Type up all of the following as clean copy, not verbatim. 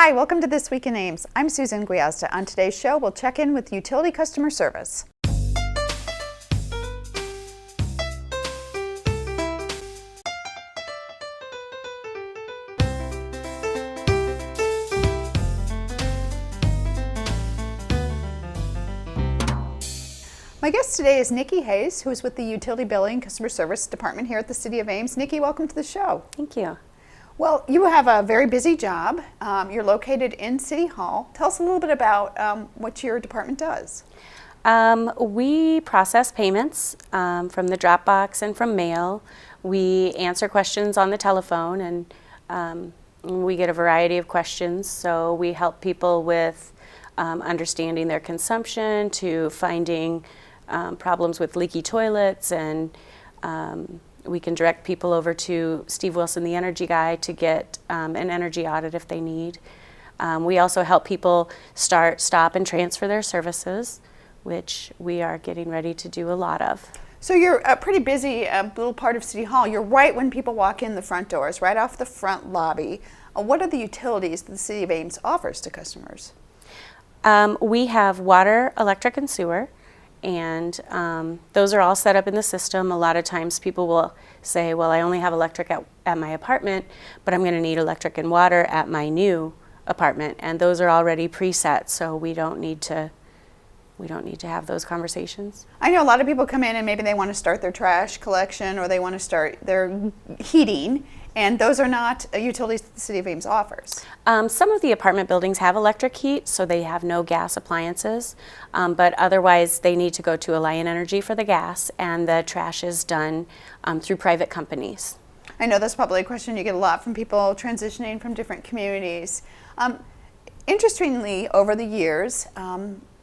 Hi, welcome to This Week in Ames. I'm Susan Guiazda. On today's show, we'll check in with Utility Customer Service. My guest today is Nikki Hayes, who is with the Utility Billing Customer Service Department here at the City of Ames. Nikki, welcome to the show. Thank you. Well, you have a very busy job. You're located in City Hall. Tell us a little bit about what your department does. We process payments from the Dropbox and from mail. We answer questions on the telephone, and we get a variety of questions. So we help people with understanding their consumption, to finding problems with leaky toilets, and we can direct people over to Steve Wilson, the energy guy, to get an energy audit if they need. We also help people start, stop, and transfer their services, which we are getting ready to do a lot of. So you're a pretty busy little part of City Hall. You're right when people walk in the front doors, right off the front lobby. What are the utilities that the City of Ames offers to customers? We have water, electric, and sewer. And those are all set up in the system. A lot of times people will say, well, I only have electric at my apartment, but I'm going to need electric and water at my new apartment. And those are already preset, so we don't need to have those conversations. I know a lot of people come in and maybe they want to start their trash collection or they want to start their heating, and those are not utilities that the City of Ames offers. Some of the apartment buildings have electric heat, so they have no gas appliances, but otherwise they need to go to Alliant Energy for the gas, and the trash is done through private companies. I know that's probably a question you get a lot from people transitioning from different communities. Interestingly, over the years,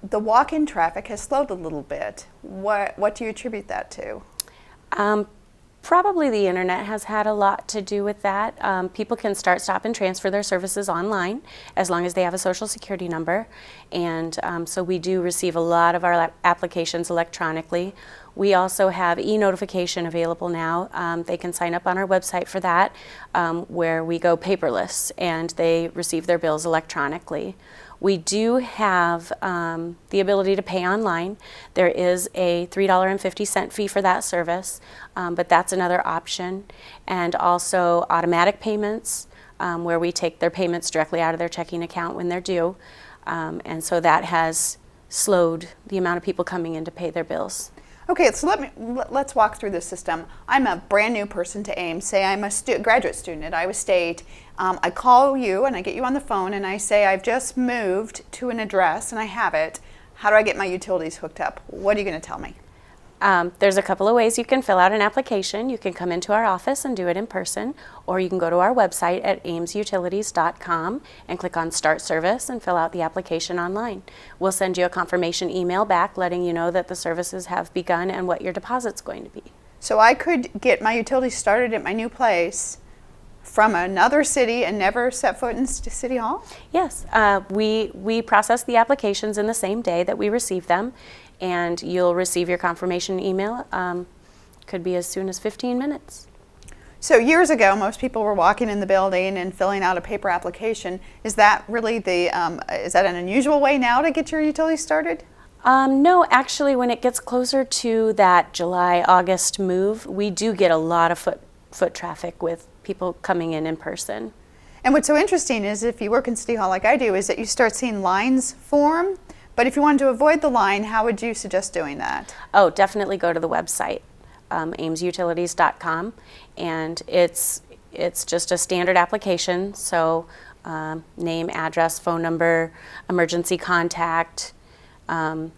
the walk-in traffic has slowed a little bit. What do you attribute that to? Probably the internet has had a lot to do with that. People can start, stop, and transfer their services online as long as they have a social security number. And so we do receive a lot of our applications electronically. We also have e-notification available now. They can sign up on our website for that, where we go paperless and they receive their bills electronically. We do have the ability to pay online. There is a $3.50 fee for that service, but that's another option. And also automatic payments, where we take their payments directly out of their checking account when they're due. And so that has slowed the amount of people coming in to pay their bills. Okay, so let's walk through the system. I'm a brand new person to Ames. Say I'm a graduate student at Iowa State. I call you and I get you on the phone and I say I've just moved to an address and I have it. How do I get my utilities hooked up? What are you going to tell me? There's a couple of ways you can fill out an application. You can come into our office and do it in person, or you can go to our website at amesutilities.com and click on Start Service and fill out the application online. We'll send you a confirmation email back letting you know that the services have begun and what your deposit's going to be. So I could get my utilities started at my new place from another city and never set foot in City Hall? Yes, we process the applications in the same day that we receive them, and you'll receive your confirmation email. Could be as soon as 15 minutes. So years ago, most people were walking in the building and filling out a paper application. Is that really is that an unusual way now to get your utilities started? No, actually, when it gets closer to that July, August move, we do get a lot of foot traffic with people coming in person. And what's so interesting is if you work in City Hall like I do, is that you start seeing lines form. But if you wanted to avoid the line, how would you suggest doing that? Oh, definitely go to the website, amesutilities.com, and it's just a standard application. So name, address, phone number, emergency contact, and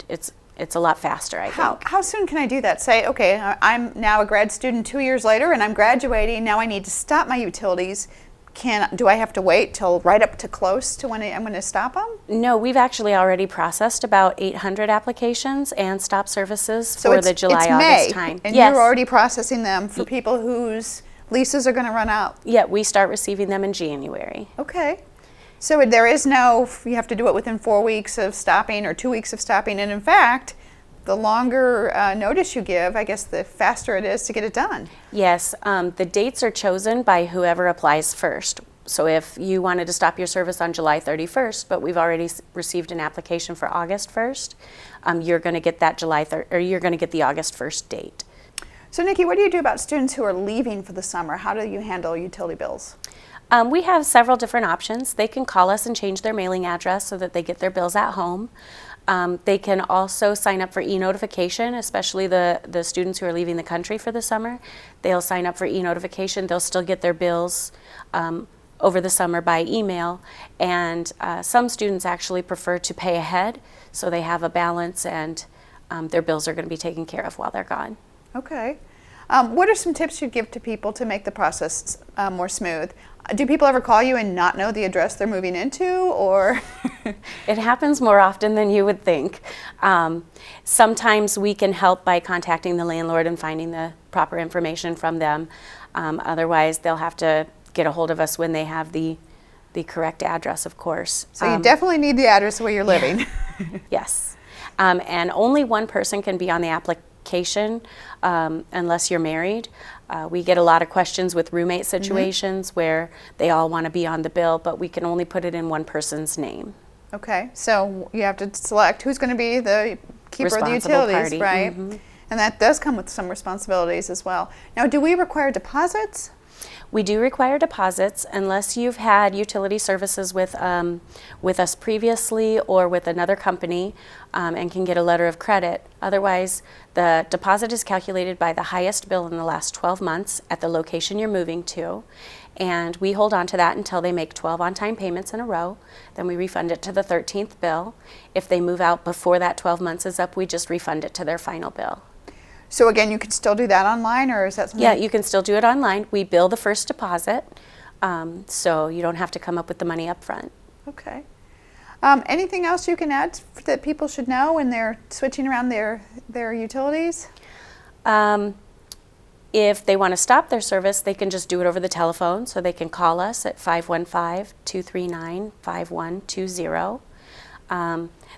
it's a lot faster, I think. How soon can I do that? Say, okay, I'm now a grad student 2 years later and I'm graduating. Now I need to stop my utilities. Do I have to wait till right up to close to when I'm going to stop them? No, we've actually already processed about 800 applications and stop services for the July-August time. And yes. You're already processing them for people whose leases are going to run out? Yeah, we start receiving them in January. Okay. So there is no, you have to do it within 4 weeks of stopping or 2 weeks of stopping. And in fact, the longer notice you give, I guess the faster it is to get it done. Yes, the dates are chosen by whoever applies first. So if you wanted to stop your service on July 31st, but we've already received an application for August 1st, you're going to get that you're going to get the August 1st date. So Nikki, what do you do about students who are leaving for the summer? How do you handle utility bills? We have several different options. They can call us and change their mailing address so that they get their bills at home. They can also sign up for e-notification, especially the students who are leaving the country for the summer. They'll sign up for e-notification. They'll still get their bills over the summer by email. And some students actually prefer to pay ahead so they have a balance and their bills are going to be taken care of while they're gone. Okay. What are some tips you'd give to people to make the process more smooth? Do people ever call you and not know the address they're moving into, or? It happens more often than you would think. Sometimes we can help by contacting the landlord and finding the proper information from them. Otherwise, they'll have to get a hold of us when they have the correct address, of course. So you definitely need the address where you're living. Yes. And only one person can be on the application unless you're married. We get a lot of questions with roommate situations where they all want to be on the bill, but we can only put it in one person's name. Okay, so you have to select who's going to be the keeper of the Responsible utilities, party. right? And that does come with some responsibilities as well. Now, do we require deposits? We do require deposits unless you've had utility services with us previously or with another company and can get a letter of credit. Otherwise, the deposit is calculated by the highest bill in the last 12 months at the location you're moving to. And we hold on to that until they make 12 on-time payments in a row. Then we refund it to the 13th bill. If they move out before that 12 months is up, we just refund it to their final bill. So again, you can still do that online, or is that something? Yeah, you can still do it online. We bill the first deposit, so you don't have to come up with the money up front. Okay. Anything else you can add that people should know when they're switching around their utilities? If they want to stop their service, they can just do it over the telephone, so they can call us at 515-239-5120.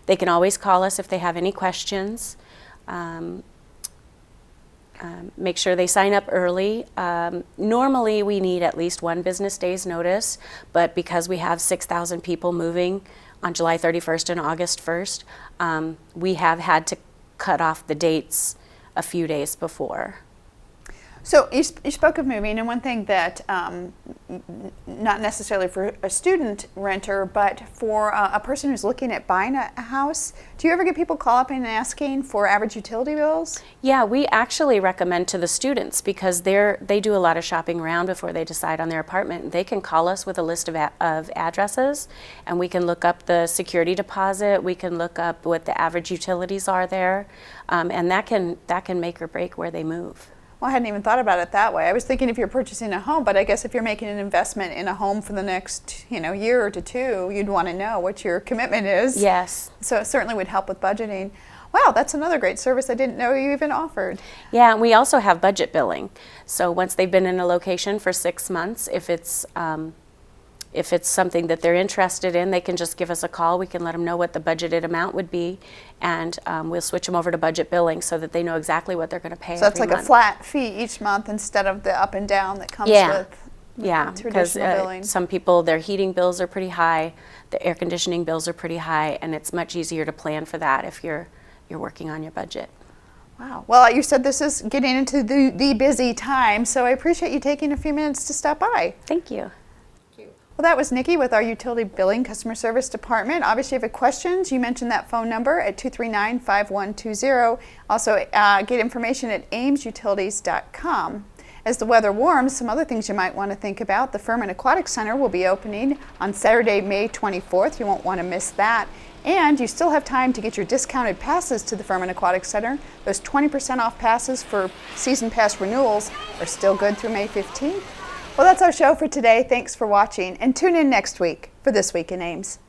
They can always call us if they have any questions. Make sure they sign up early. Normally we need at least 1 business day's notice, but because we have 6,000 people moving on July 31st and August 1st, we have had to cut off the dates a few days before. So you spoke of moving, and one thing that, not necessarily for a student renter, but for a person who's looking at buying a house, do you ever get people call up and asking for average utility bills? Yeah, we actually recommend to the students because they do a lot of shopping around before they decide on their apartment. They can call us with a list of addresses, and we can look up the security deposit. We can look up what the average utilities are there, and that can make or break where they move. Well, I hadn't even thought about it that way. I was thinking if you're purchasing a home, but I guess if you're making an investment in a home for the next, year or two, you'd want to know what your commitment is. Yes. So it certainly would help with budgeting. Wow, that's another great service I didn't know you even offered. Yeah, and we also have budget billing. So once they've been in a location for 6 months, if it's something that they're interested in, they can just give us a call. We can let them know what the budgeted amount would be, and we'll switch them over to budget billing so that they know exactly what they're going to pay So that's every like month. a flat fee each month instead of the up and down that comes Yeah. with because traditional billing. some people, their heating bills are pretty high, the air conditioning bills are pretty high, and it's much easier to plan for that if you're working on your budget. Wow. Well, you said this is getting into the busy time, so I appreciate you taking a few minutes to stop by. Thank you. Well, that was Nikki with our Utility Billing Customer Service Department. Obviously, if you have questions, you mentioned that phone number at 239-5120. Also, get information at amesutilities.com. As the weather warms, some other things you might want to think about. The Furman Aquatic Center will be opening on Saturday, May 24th. You won't want to miss that. And you still have time to get your discounted passes to the Furman Aquatic Center. Those 20% off passes for season pass renewals are still good through May 15th. Well, that's our show for today. Thanks for watching, and tune in next week for This Week in Ames.